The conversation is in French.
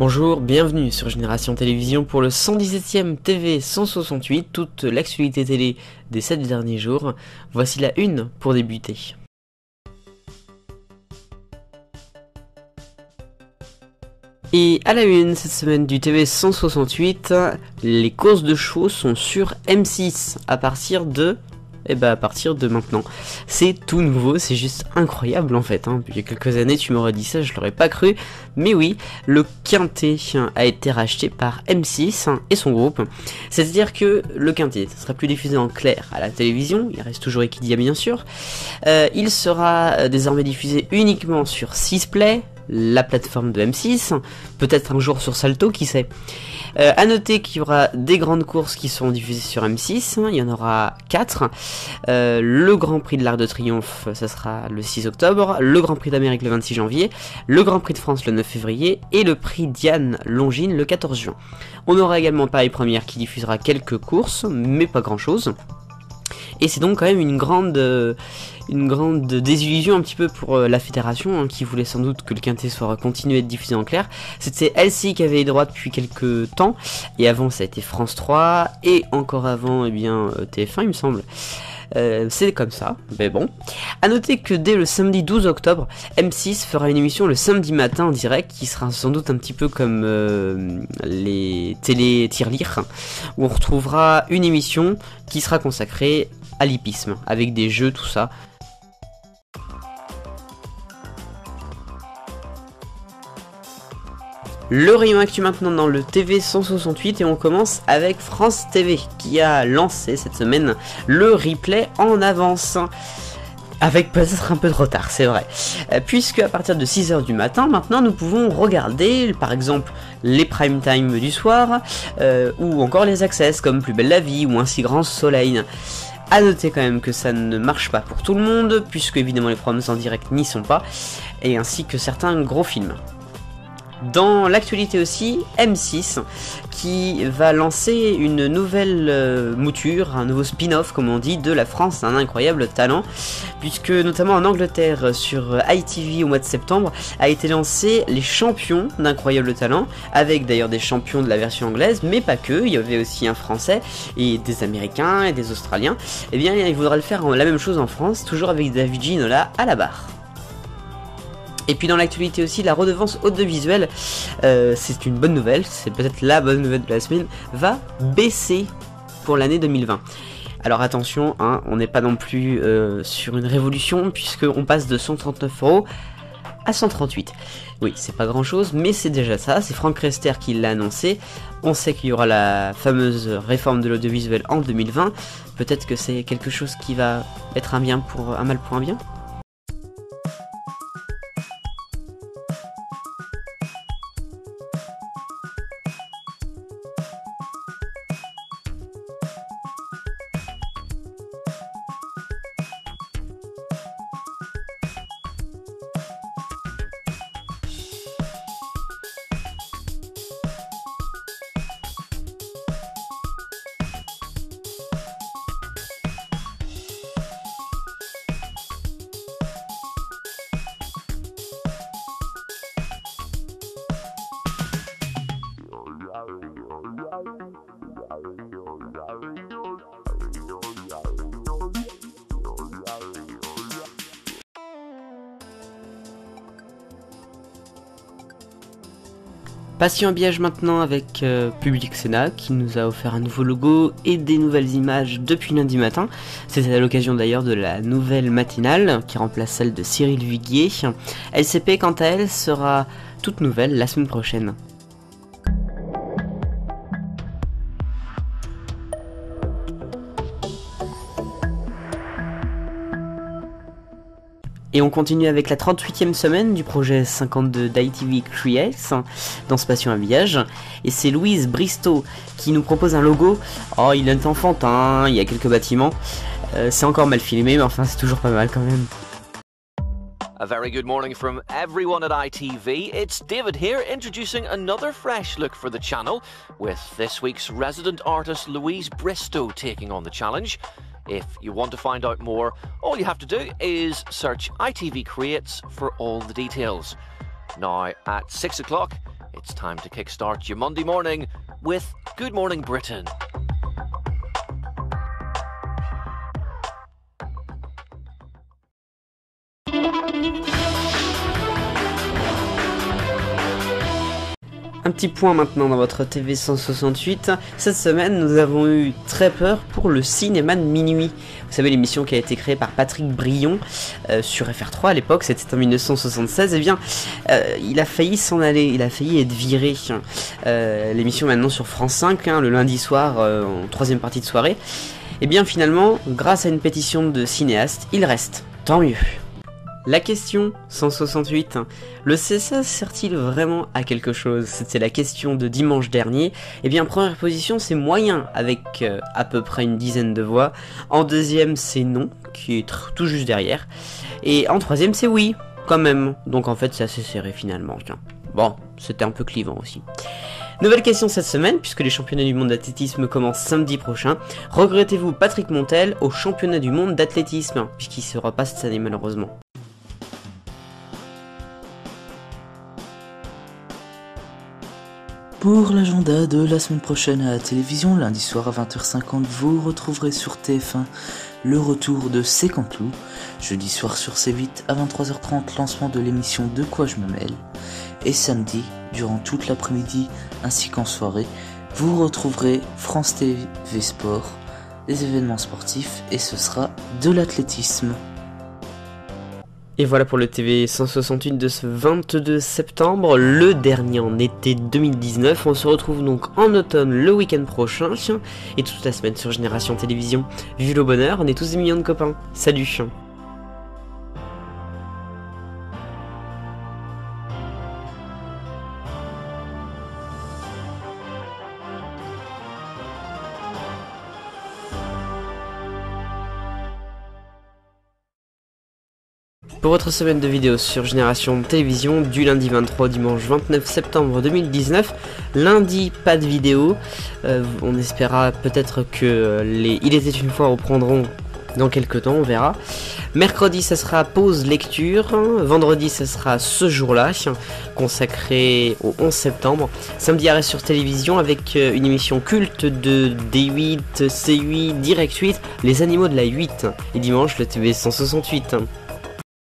Bonjour, bienvenue sur Génération Télévision pour le 117e TV 168, toute l'actualité télé des 7 derniers jours. Voici la une pour débuter. Et à la une cette semaine du TV 168, les courses de chevaux sont sur M6 à partir de maintenant. C'est tout nouveau, c'est juste incroyable en fait. Il y a quelques années, tu m'aurais dit ça, je l'aurais pas cru. Mais oui, le Quintet a été racheté par M6 et son groupe. C'est-à-dire que le Quintet ne sera plus diffusé en clair à la télévision, il reste toujours Equidia bien sûr. Il sera désormais diffusé uniquement sur 6play, la plateforme de M6, peut-être un jour sur Salto, qui sait. À noter qu'il y aura des grandes courses qui seront diffusées sur M6, il y en aura 4. Le Grand Prix de l'Arc de Triomphe, ça sera le 6 octobre, le Grand Prix d'Amérique le 26 janvier, le Grand Prix de France le 9 février et le Prix Diane Longines le 14 juin. On aura également Paris Première qui diffusera quelques courses, mais pas grand chose. Et c'est donc quand même une grande désillusion un petit peu pour la fédération, qui voulait sans doute que le Quintet soit continué à être diffusé en clair. C'était LCI qui avait les droits depuis quelques temps, et avant ça a été France 3, et encore avant TF1 il me semble. C'est comme ça, mais bon. A noter que dès le samedi 12 octobre, M6 fera une émission le samedi matin en direct, qui sera sans doute un petit peu comme les télé tirelire, où on retrouvera une émission qui sera consacrée à l'hippisme, avec des jeux, tout ça. Le rayon actu maintenant dans le TV 168 et on commence avec France TV qui a lancé cette semaine le replay en avance. Avec peut-être un peu de retard, c'est vrai. Puisque à partir de 6h du matin, maintenant nous pouvons regarder par exemple les prime time du soir ou encore les access comme Plus belle la vie ou Un si grand soleil. A noter quand même que ça ne marche pas pour tout le monde, puisque évidemment les programmes en direct n'y sont pas, et ainsi que certains gros films. Dans l'actualité aussi, M6 qui va lancer une nouvelle mouture, un nouveau spin-off comme on dit, de La France un incroyable talent, puisque notamment en Angleterre sur ITV au mois de septembre a été lancé les champions d'Incroyable Talent, avec d'ailleurs des champions de la version anglaise, mais pas que, il y avait aussi un français et des américains et des australiens. Et bien il faudra le faire la même chose en France, toujours avec David Ginola à la barre. Et puis dans l'actualité aussi, la redevance audiovisuelle, c'est une bonne nouvelle, c'est peut-être la bonne nouvelle de la semaine, va baisser pour l'année 2020. Alors attention, on n'est pas non plus sur une révolution, puisqu'on passe de 139€ à 138. Oui, c'est pas grand chose, mais c'est déjà ça, c'est Franck Rester qui l'a annoncé. On sait qu'il y aura la fameuse réforme de l'audiovisuel en 2020, peut-être que c'est quelque chose qui va être un bien pour un mal pour un bien. Passion habillage maintenant avec Public Sénat qui nous a offert un nouveau logo et des nouvelles images depuis lundi matin. C'était à l'occasion d'ailleurs de la nouvelle matinale qui remplace celle de Cyril Viguier. LCP quant à elle sera toute nouvelle la semaine prochaine. Et on continue avec la 38e semaine du projet 52 d'ITV Creates dans ce Passion Habillage. Et c'est Louise Bristow qui nous propose un logo. Oh, il est enfantin, il y a quelques bâtiments. C'est encore mal filmé, mais enfin c'est toujours pas mal quand même. A very good morning from everyone at ITV. It's David here introducing another fresh look for the channel with this week's resident artist Louise Bristow taking on the challenge. If you want to find out more, all you have to do is search ITV Creates for all the details. Now, at 6 o'clock, It's time to kickstart your Monday morning with Good Morning Britain. Un petit point maintenant dans votre TV 168. Cette semaine, nous avons eu très peur pour le cinéma de minuit. Vous savez, l'émission qui a été créée par Patrick Brion sur FR3 à l'époque, c'était en 1976. Eh bien, il a failli s'en aller, il a failli être viré. L'émission maintenant sur France 5, le lundi soir, en troisième partie de soirée. Eh bien, finalement, grâce à une pétition de cinéastes, il reste. Tant mieux. La question 168, le CSA sert-il vraiment à quelque chose? C'était la question de dimanche dernier. Eh bien, première position, c'est moyen, avec à peu près une dizaine de voix. En deuxième, c'est non, qui est tout juste derrière. Et en troisième, c'est oui, quand même. Donc en fait, c'est assez serré finalement. Bon, c'était un peu clivant aussi. Nouvelle question cette semaine, puisque les championnats du monde d'athlétisme commencent samedi prochain. Regrettez-vous Patrick Montel au championnat du monde d'athlétisme, puisqu'il ne sera pas cette année malheureusement. Pour l'agenda de la semaine prochaine à la télévision, lundi soir à 20h50, vous retrouverez sur TF1 le retour de C'est quand Loup. Jeudi soir sur C8 à 23h30, lancement de l'émission De quoi je me mêle. Et samedi, durant toute l'après-midi ainsi qu'en soirée, vous retrouverez France TV Sport, les événements sportifs, et ce sera de l'athlétisme. Et voilà pour le TV 168 de ce 22 septembre, le dernier en été 2019. On se retrouve donc en automne le week-end prochain et toute la semaine sur Génération Télévision. Vive le bonheur, on est tous des millions de copains. Salut. Pour votre semaine de vidéos sur Génération Télévision, du lundi 23 au dimanche 29 septembre 2019. Lundi, pas de vidéo. On espérera peut-être que les Il était une fois reprendront dans quelques temps, on verra. Mercredi, ça sera pause lecture. Vendredi, ça sera ce jour-là, consacré au 11 septembre. Samedi, arrêt sur télévision avec une émission culte de D8, C8, Direct 8, les animaux de la 8. Et dimanche, le TV 168.